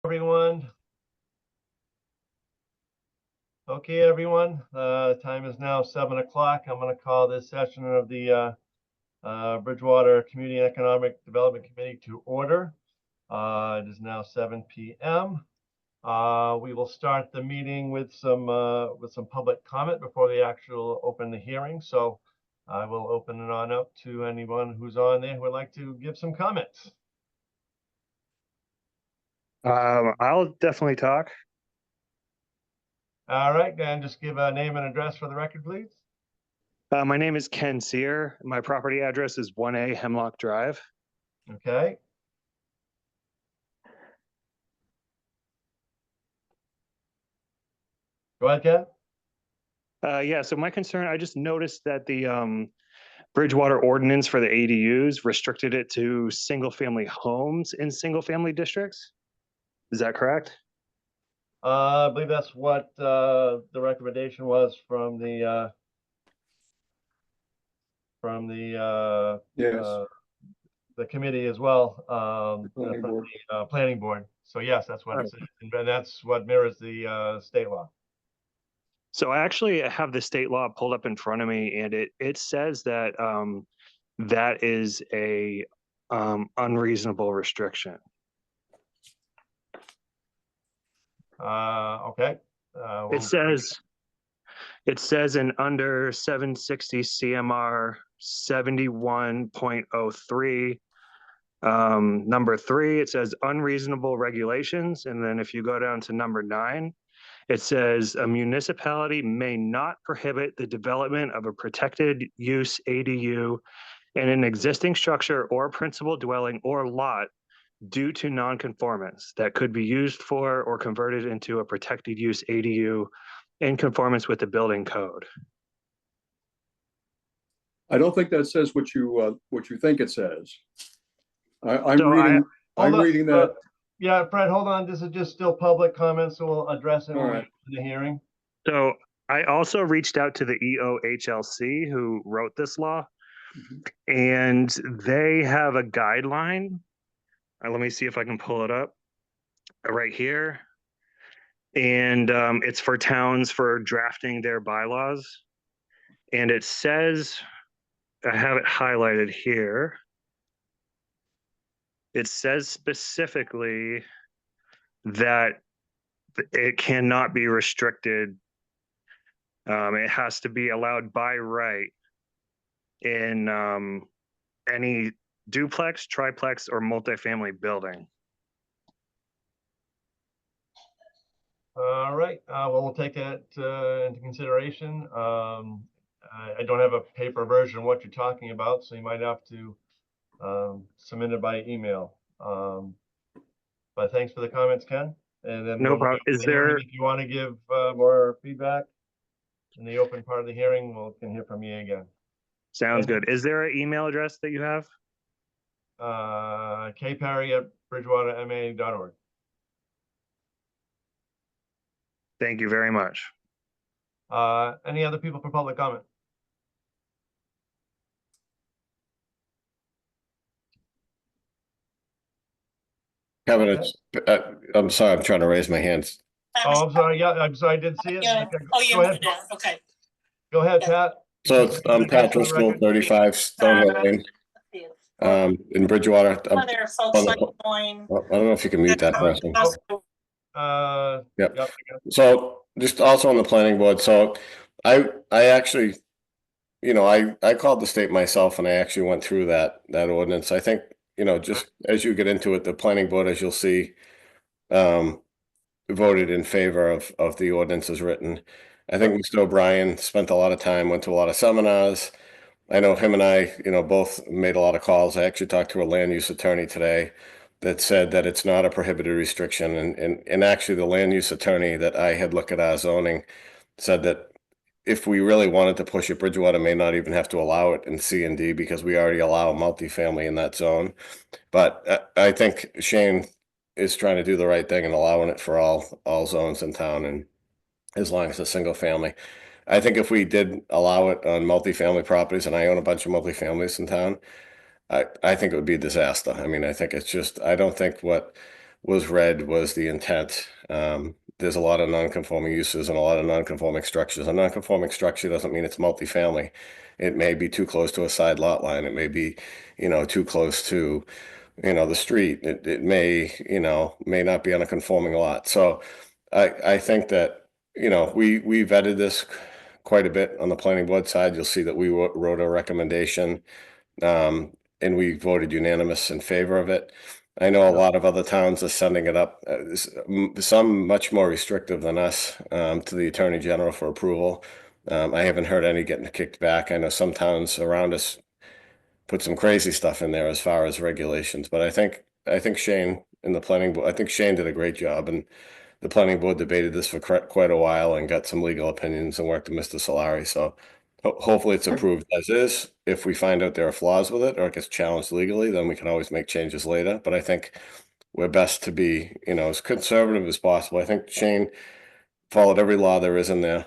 Everyone. Okay, everyone. Time is now 7 o'clock. I'm going to call this session of the Bridgewater Community and Economic Development Committee to order. It is now 7 p.m. We will start the meeting with some public comment before the actual open the hearing. So I will open it on up to anyone who's on there who would like to give some comments. I'll definitely talk. All right, and just give a name and address for the record, please. My name is Ken Sear. My property address is 1A Hemlock Drive. Okay. Go ahead, Ken. Yeah, so my concern, I just noticed that the Bridgewater ordinance for the ADUs restricted it to single-family homes in single-family districts. Is that correct? I believe that's what the recommendation was from the Yes. the committee as well, Planning from board. the planning board. So yes, that's what it says, and that's what mirrors the state law. So I actually have the state law pulled up in front of me, and it says that that is a unreasonable restriction. Okay. It says in under 760 CMR 71.03, number 3, it says unreasonable regulations. And then if you go down to number 9, it says a municipality may not prohibit the development of a protected use ADU in an existing structure or principal dwelling or lot due to nonconformance that could be used for or converted into a protected use ADU in conformance with the building code. I don't think that says what you think it says. I'm reading that. Yeah, Fred, hold on. This is just still public comments, so we'll address it when we get to the hearing. So I also reached out to the EOHLC who wrote this law, and they have a guideline. Let me see if I can pull it up right here. And it's for towns for drafting their bylaws. And it says, I have it highlighted here. It says specifically that it cannot be restricted. It has to be allowed by right in any duplex, triplex, or multifamily building. All right. Well, we'll take that into consideration. I don't have a paper version of what you're talking about, so you might have to submit it by email. But thanks for the comments, Ken. And then no problem. Is there, if you want to give more feedback in the open part of the hearing, we can hear from you again. Sounds good. Is there an email address that you have? kperry@bridgewaterma.org. Thank you very much. Any other people for public comment? Kevin, it's, I'm sorry, I'm trying to raise my hands. Oh, I'm sorry. Yeah, I'm sorry. I didn't see it. Yeah. Okay, Oh, yeah. go ahead. Okay. Go ahead, Pat. So it's Pat Driscoll, 35 Stonehill Lane, in Bridgewater. Other folks like join. I don't know if you can mute that person. Yep. So just also on the planning board. So I actually, I called the state myself, and I actually went through that ordinance. I think, just as you get into it, the planning board, as you'll see, voted in favor of the ordinance as written. I think Mr. O'Brien spent a lot of time, went to a lot of seminars. I know him and I, both made a lot of calls. I actually talked to a land use attorney today that said that it's not a prohibited restriction. And actually the land use attorney that I had looked at our zoning said that if we really wanted to push it, Bridgewater may not even have to allow it in C and D because we already allow multifamily in that zone. But I think Shane is trying to do the right thing and allowing it for all zones in town, and as long as it's single family. I think if we did allow it on multifamily properties, and I own a bunch of multifamilies in town, I think it would be a disaster. I mean, I think it's just, I don't think what was read was the intent. There's a lot of non-conforming uses and a lot of non-conforming structures. A non-conforming structure doesn't mean it's multifamily. It may be too close to a side lot line. It may be, too close to, the street. It may, may not be on a conforming lot. So I think that, we vetted this quite a bit on the planning board side. You'll see that we wrote a recommendation, and we voted unanimous in favor of it. I know a lot of other towns are sending it up, some much more restrictive than us, to the Attorney General for approval. I haven't heard any getting kicked back. I know some towns around us put some crazy stuff in there as far as regulations, but I think Shane in the planning board, I think Shane did a great job, and the planning board debated this for quite a while and got some legal opinions and worked with Mr. Solari. So hopefully it's approved as is. If we find out there are flaws with it or it gets challenged legally, then we can always make changes later. But I think we're best to be, as conservative as possible. I think Shane followed every law there is in there.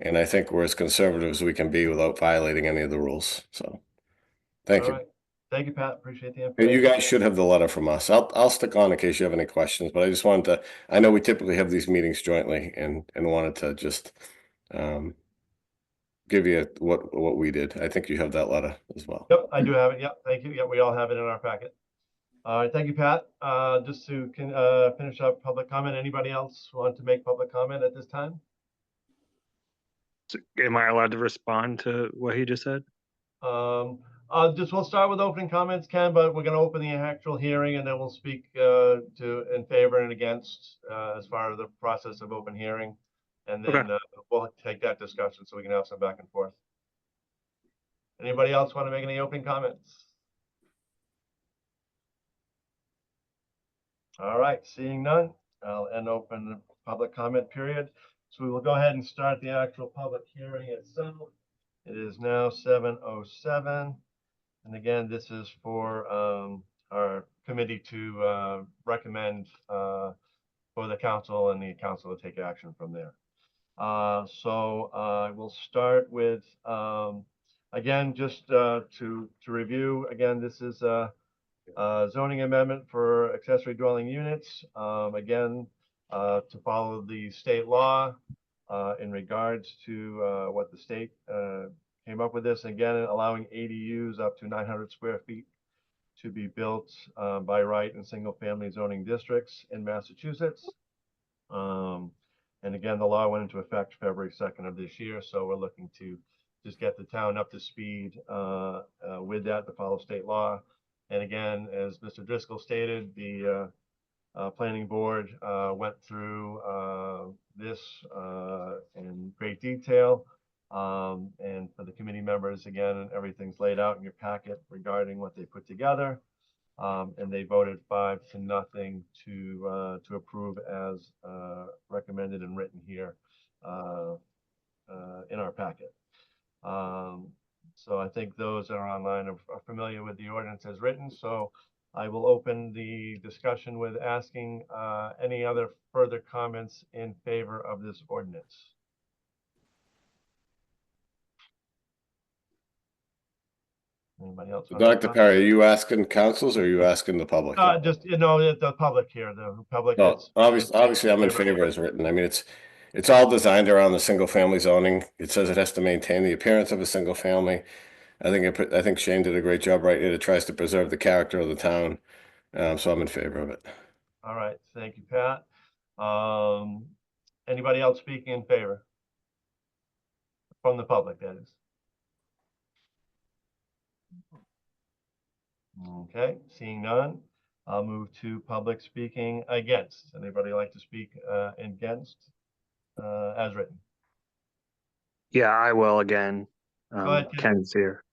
And I think we're as conservative as we can be without violating any of the rules. So thank All you. right. Thank you, Pat. Appreciate the And you information. guys should have the letter from us. I'll stick on in case you have any questions, but I just wanted to, I know we typically have these meetings jointly and wanted to just give you what we did. I think you have that letter as well. Yep, I do have it. Yep, thank you. Yep, we all have it in our packet. All right, thank you, Pat. Just to finish up public comment, anybody else want to make public comment at this time? So am I allowed to respond to what he just said? We'll start with opening comments, Ken, but we're going to open the actual hearing and then we'll speak in favor and against as far as the process of open hearing. And then we'll take that discussion so we can have some back and forth. Anybody else want to make any opening comments? All right, seeing none, I'll end open the public comment period. So we will go ahead and start the actual public hearing itself. It is now 7:07. And again, this is for our committee to recommend for the council and the council to take action from there. So we'll start with, again, just to review, again, this is a zoning amendment for accessory dwelling units. Again, to follow the state law in regards to what the state came up with this, again, allowing ADUs up to 900 square feet to be built by right in single family zoning districts in Massachusetts. And again, the law went into effect February 2nd of this year. So we're looking to just get the town up to speed with that to follow state law. And again, as Mr. Driscoll stated, the planning board went through this in great detail. And for the committee members, again, everything's laid out in your packet regarding what they put together. And they voted 5-0 to approve as recommended and written here in our packet. So I think those that are online are familiar with the ordinance as written. So I will open the discussion with asking any other further comments in favor of this ordinance. Anybody else? Dr. Perry, are you asking councils or are you asking the public? Just, the public here, the public. No, obviously I'm in favor as written. I mean, it's all designed around the single family zoning. It says it has to maintain the appearance of a single family. I think Shane did a great job right here. It tries to preserve the character of the town. So I'm in favor of it. All right, thank you, Pat. Anybody else speaking in favor? From the public, that is. Okay, seeing none, I'll move to public speaking against. Anybody like to speak against as written? Yeah, I will again. Go ahead, Ken. Ken's here.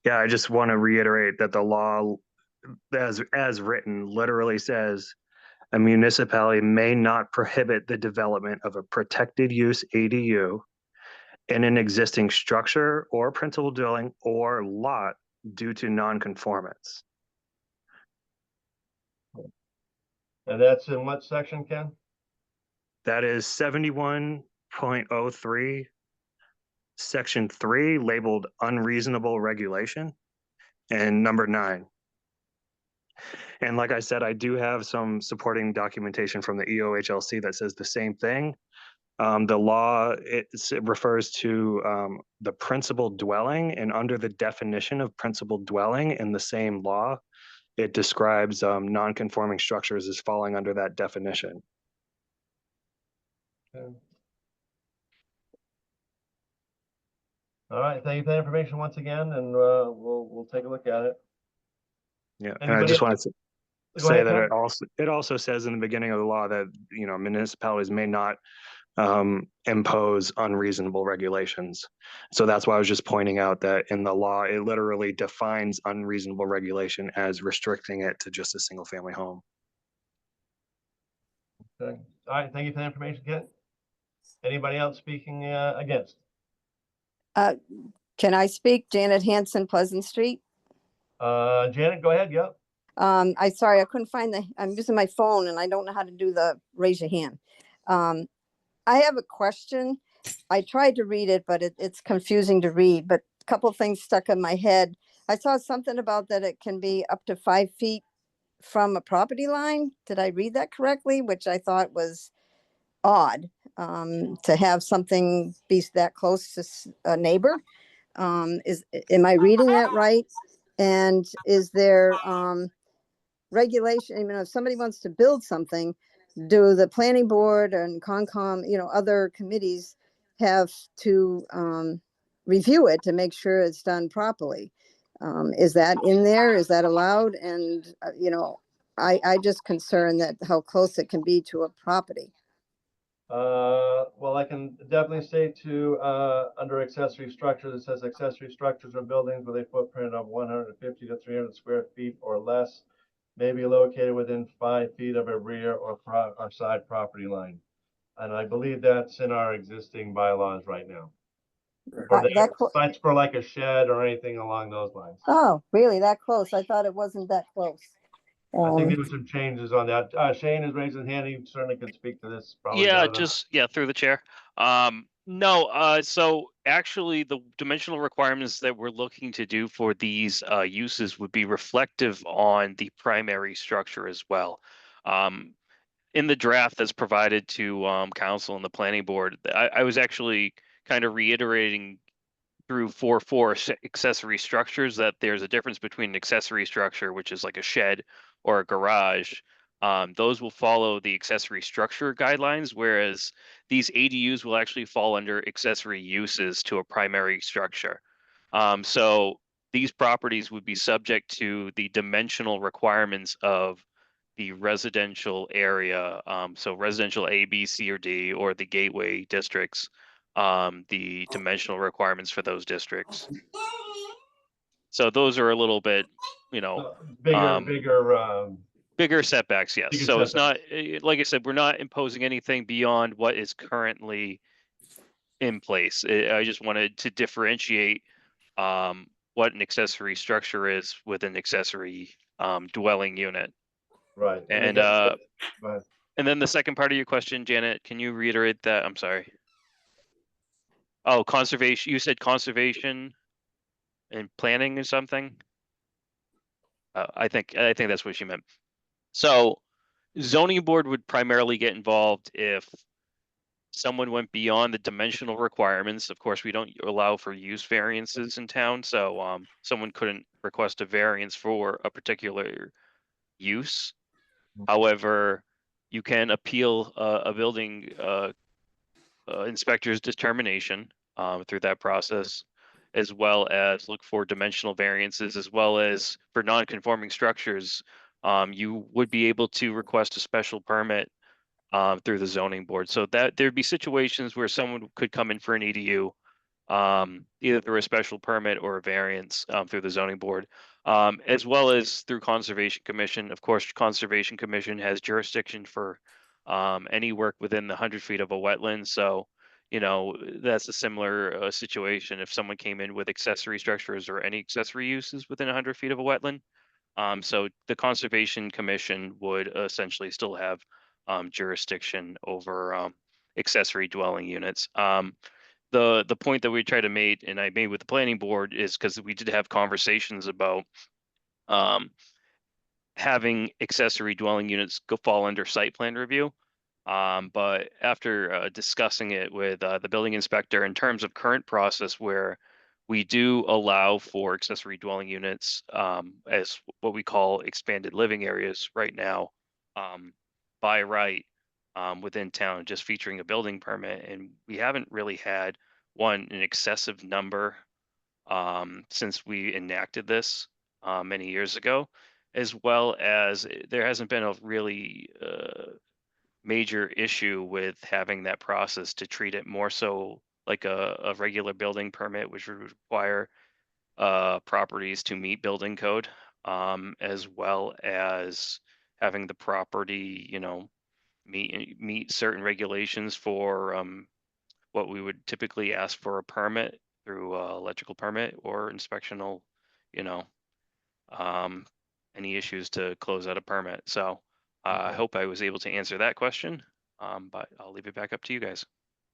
Yeah, I just want to reiterate that the law as written literally says a municipality may not prohibit the development of a protected use ADU in an existing structure or principal dwelling or lot due to non-conformance. And that's in what section, Ken? That is 71.03, section 3, labeled unreasonable regulation, and number 9. And like I said, I do have some supporting documentation from the EOHLC that says the same thing. The law, it refers to the principal dwelling, and under the definition of principal dwelling in the same law, it describes non-conforming structures as falling under that definition. Okay. All right, thank you for the information once again, and we'll take a look at it. Yeah, and I Anybody just else? wanted to Go say ahead, that Tom. it also says in the beginning of the law that, you know, municipalities may not impose unreasonable regulations. So that's why I was just pointing out that in the law, it literally defines unreasonable regulation as restricting it to just a single family home. Okay. All right, thank you for the information, Kent. Anybody else speaking against? Can I speak? Janet Hanson, Pleasant Street. Janet, go ahead. Yep. Sorry, I couldn't find I'm using my phone and I don't know how to do the raise your hand. I have a question. I tried to read it, but it's confusing to read, but a couple of things stuck in my head. I saw something about that it can be up to 5 feet from a property line. Did I read that correctly? Which I thought was odd, to have something be that close to a neighbor. Am I reading that right? And is there regulation? I mean, if somebody wants to build something, do the planning board and Concom, other committees have to review it to make sure it's done properly? Is that in there? Is that allowed? And, I just concerned that how close it can be to a property. Well, I can definitely say to under accessory structures, it says accessory structures or buildings with a footprint of 150 to 300 square feet or less may be located within 5 feet of a rear or side property line. And I believe that's in our existing bylaws right now. That's for like a shed or anything along those lines. Oh, really? That close? I thought it wasn't that close. I think there were some changes on that. Shane is raising his hand. He certainly could speak to this. Probably Yeah, better than through the chair. No, so actually the dimensional requirements that we're looking to do for these uses would be reflective on the primary structure as well. In the draft that's provided to council and the planning board, I was actually kind of reiterating through 4.4 accessory structures that there's a difference between an accessory structure, which is like a shed or a garage. Those will follow the accessory structure guidelines, whereas these ADUs will actually fall under accessory uses to a primary structure. So these properties would be subject to the dimensional requirements of the residential area. So residential A, B, C, or D, or the gateway districts, the dimensional requirements for those districts. So those are a little bit, bigger setbacks, yes. Bigger So it's not, setbacks. like I said, we're not imposing anything beyond what is currently in place. I just wanted to differentiate what an accessory structure is with an accessory dwelling unit. Right. And then the second part of your question, Janet, can you reiterate that? I'm sorry. Oh, conservation. You said conservation and planning or something. I think that's what you meant. So zoning board would primarily get involved if someone went beyond the dimensional requirements. Of course, we don't allow for use variances in town, so someone couldn't request a variance for a particular use. However, you can appeal a building inspector's determination through that process, as well as look for dimensional variances, as well as for non-conforming structures. You would be able to request a special permit through the zoning board. So that there'd be situations where someone could come in for an EDU, either through a special permit or a variance through the zoning board, as well as through Conservation Commission. Of course, Conservation Commission has jurisdiction for any work within the 100 feet of a wetland. So, that's a similar situation if someone came in with accessory structures or any accessory uses within 100 feet of a wetland. So the Conservation Commission would essentially still have jurisdiction over accessory dwelling units. The point that we try to make, and I made with the planning board, is because we did have conversations about having accessory dwelling units fall under site plan review. But after discussing it with the building inspector in terms of current process where we do allow for accessory dwelling units as what we call expanded living areas right now by right within town, just featuring a building permit. And we haven't really had an excessive number since we enacted this many years ago, as well as there hasn't been a really major issue with having that process to treat it more so like a regular building permit, which would require properties to meet building code, as well as having the property, meet certain regulations for what we would typically ask for a permit through electrical permit or inspectional, you know, any issues to close out a permit. So I Okay. hope I was able to answer that question, but I'll leave it back up to you guys.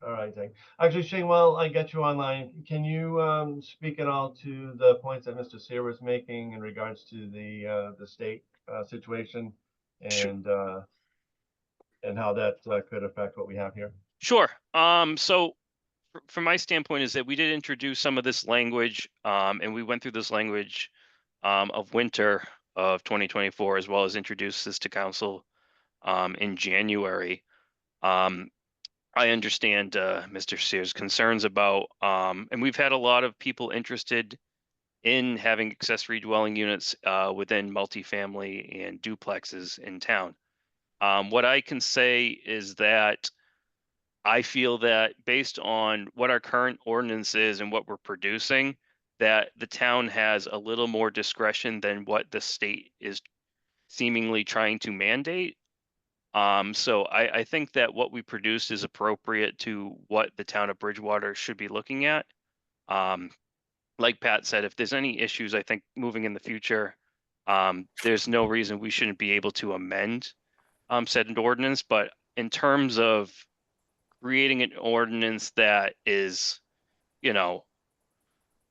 All right, thanks. Actually, Shane, while I get you online, can you speak at all to the points that Mr. Sear was making in regards to the state situation and how that could affect what we have here? Sure. So from my standpoint is that we did introduce some of this language, and we went through this language of winter of 2024, as well as introduced this to council in January. I understand Mr. Sears' concerns about, and we've had a lot of people interested in having accessory dwelling units within multifamily and duplexes in town. What I can say is that I feel that based on what our current ordinance is and what we're producing, that the town has a little more discretion than what the state is seemingly trying to mandate. So I think that what we produced is appropriate to what the town of Bridgewater should be looking at. Like Pat said, if there's any issues, I think moving in the future, there's no reason we shouldn't be able to amend said ordinance. But in terms of creating an ordinance that is,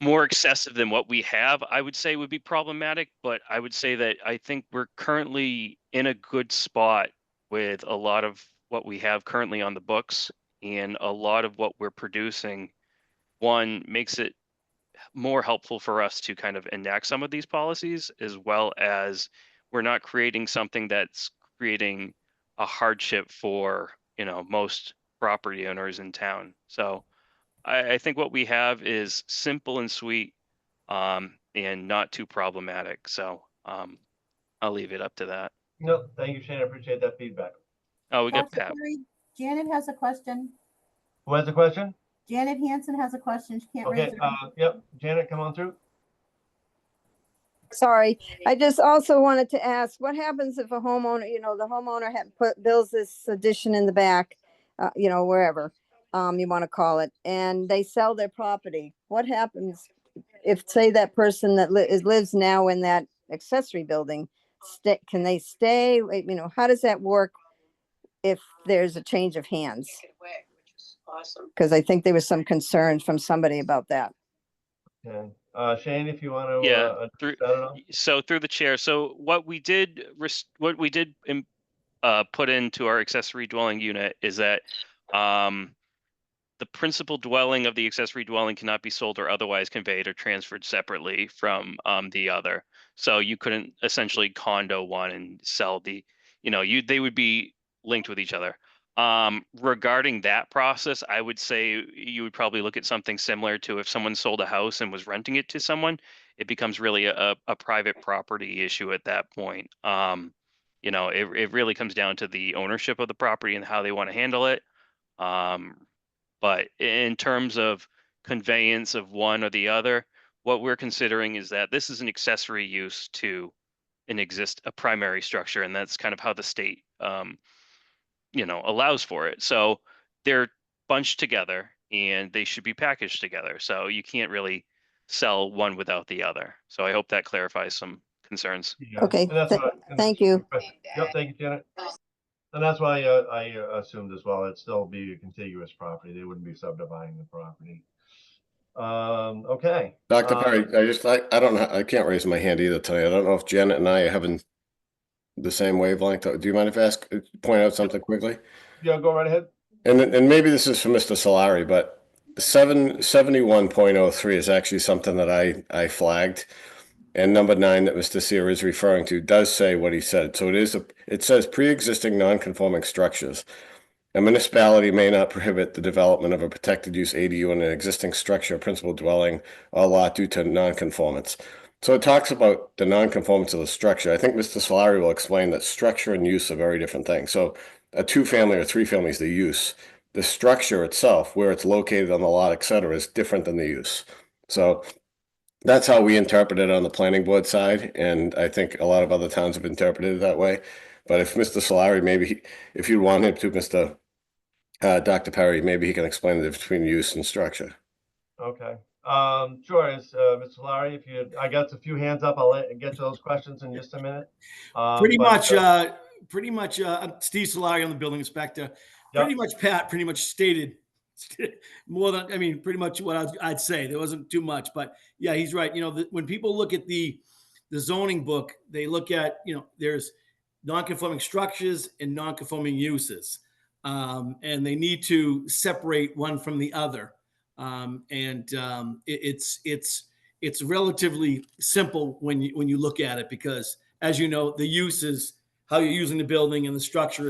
more excessive than what we have, I would say would be problematic. But I would say that I think we're currently in a good spot with a lot of what we have currently on the books, and a lot of what we're producing, one, makes it more helpful for us to kind of enact some of these policies, as well as we're not creating something that's creating a hardship for, most property owners in town. So I think what we have is simple and sweet, and not too problematic. So I'll leave it up to that. No, thank you, Shane. I appreciate that feedback. Oh, we got Counselor Pat. Perry, Janet has a question. Who has a question? Janet Hansen has a question. She can't raise Okay, her hand. yep, Janet, come on through. Sorry, I just also wanted to ask, what happens if a homeowner, the homeowner builds this addition in the back, wherever you want to call it, and they sell their property? What happens if, say, that person that lives now in that accessory building, can they stay? How does that work if there's a change of hands? Because I think there was some concern from somebody about that. Okay, Shane, if you want to. Yeah, through the chair. So what we did put into our accessory dwelling unit is that the principal dwelling of the accessory dwelling cannot be sold or otherwise conveyed or transferred separately from the other. So you couldn't essentially condo one and sell they would be linked with each other. Regarding that process, I would say you would probably look at something similar to if someone sold a house and was renting it to someone. It becomes really a private property issue at that point. It really comes down to the ownership of the property and how they want to handle it. But in terms of conveyance of one or the other, what we're considering is that this is an accessory use to a primary structure, and that's kind of how the state allows for it. So they're bunched together and they should be packaged together. So you can't really sell one without the other. So I hope that clarifies some concerns. Yeah, Okay, and that's what- thank you. Yep, thank you, Janet. And that's why I assumed as well, it'd still be a contiguous property. They wouldn't be subdividing the property. Okay. Dr. Perry, I don't know, I can't raise my hand either tonight. I don't know if Janet and I are having the same wavelength? Do you mind if I point out something quickly? Yeah, go right ahead. And maybe this is for Mr. Solari, but 71.03 is actually something that I flagged. And number 9 that Mr. Seer is referring to does say what he said. So it says pre-existing non-conforming structures. A municipality may not prohibit the development of a protected use ADU in an existing structure, principal dwelling, or lot due to non-conformance. So it talks about the non-conformance of the structure. I think Mr. Solari will explain that structure and use are very different things. So a 2-family or 3-family is the use. The structure itself, where it's located on the lot, et cetera, is different than the use. So that's how we interpret it on the planning board side. And I think a lot of other towns have interpreted it that way. But if Mr. Solari, maybe if you want him to, Dr. Perry, maybe he can explain the difference between use and structure. Okay. Sure. Mr. Larry, I got a few hands up. I'll get to those questions in just a minute. Pretty but, much, I'm Steve Solari, I'm the building inspector. Pretty much, Pat pretty much stated more than, I mean, pretty much what I'd say. There wasn't too much, but yeah, he's right. You know, when people look at the zoning book, they look at, you know, there's non-conforming structures and non-conforming uses. And they need to separate one from the other. It's relatively simple when you look at it, because as you know, the use is how you're using the building, and the structure